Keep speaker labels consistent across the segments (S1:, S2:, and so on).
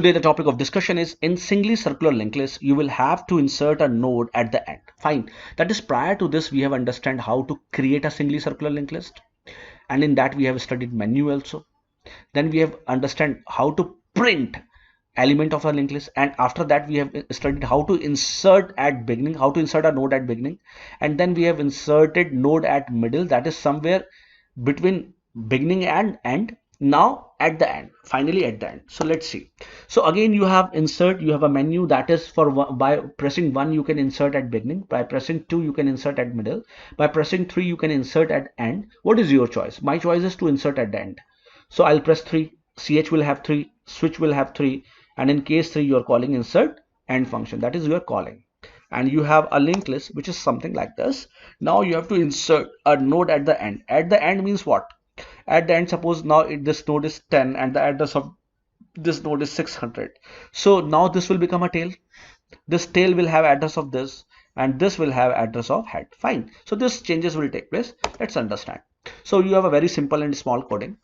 S1: Today the topic of discussion is in singly circular linked list you will have to insert a node at the end. Fine. That is, prior to this we have understand how to create a singly circular linked list, and in that we have studied menu also. Then we have understand how to print element of a linked list, and after that we have studied how to insert at beginning, how to insert a node at beginning, and then we have inserted node at middle, that is somewhere between beginning and end. Now at the end, finally at the end. So let's see. So again you have insert, you have a menu, that is for by pressing 1 you can insert at beginning, by pressing 2 you can insert at middle, by pressing 3 you can insert at end. What is your choice? My choice is to insert at the end. So I'll press 3, ch will have 3, switch will have 3, and in case 3 you are calling insert end function, that is you are calling, and you have a linked list which is something like this. Now you have to insert a node at the end. At the end means what? At the end, suppose now this node is 10 and the address of this node is 600. So now this will become a tail. This tail will have address of this, and this will have address of head. Fine. So this changes will take place. Let's understand. So you have a very simple and small coding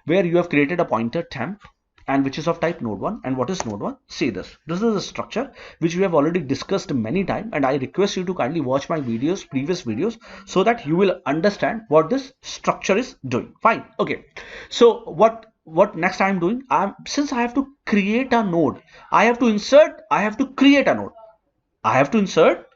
S1: where you have created a pointer temp, and which is of type node1. And what is node1? See this. This is a structure which we have already discussed many times, and I request you to kindly watch my videos, previous videos, so that you will understand what this structure is doing. Fine. Okay. So what next I am doing? Since I have to create a node, I have to insert, I have to create a node. I have to insert,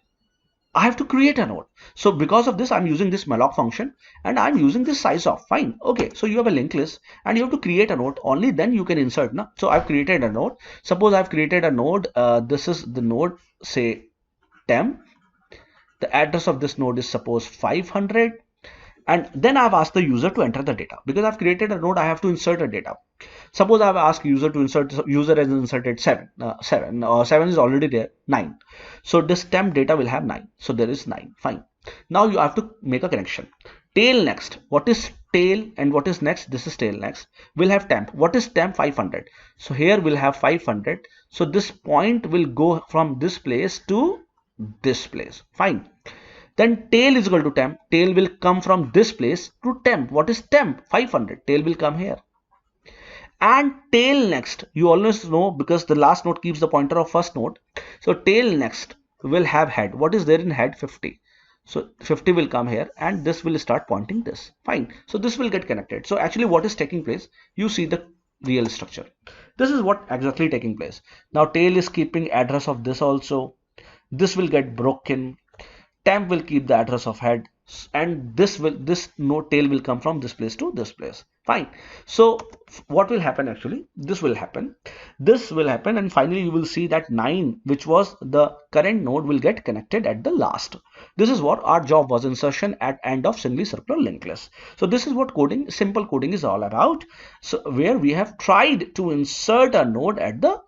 S1: I have to create a node. So because of this, I'm using this malloc function, and I'm using this size of. Fine. Okay. So you have a linked list and you have to create a node. Only then you can insert. No? So I've created a node. Suppose I've created a node. This is the node, say temp. The address of this node is suppose 500. And then I've asked the user to enter the data. Because I've created a node, I have to insert a data. Suppose I've asked user to insert, user has inserted 7 is already there, 9. So this temp data will have 9. So there is 9. Fine. Now you have to make a connection. Tail next. What is tail and what is next? This is tail next. We'll have temp. What is temp? 500. So here we'll have 500. So this point will go from this place to this place. Fine. Then tail is equal to temp. Tail will come from this place to temp. What is temp? 500. Tail will come here. And tail next, you always know because the last node keeps the pointer of first node. So tail next will have head. What is there in head? 50. So 50 will come here and this will start pointing this. Fine. So this will get connected. So actually what is taking place? You see the real structure. This is what exactly taking place. Now tail is keeping address of this also. This will get broken. Temp will keep the address of head, and this node tail will come from this place to this place. Fine. So what will happen? Actually this will happen, and finally you will see that 9, which was the current node, will get connected at the last. This is what our job was: insertion at end of singly circular linked list. So this is what coding, simple coding, is all about. So where we have tried to insert a node at the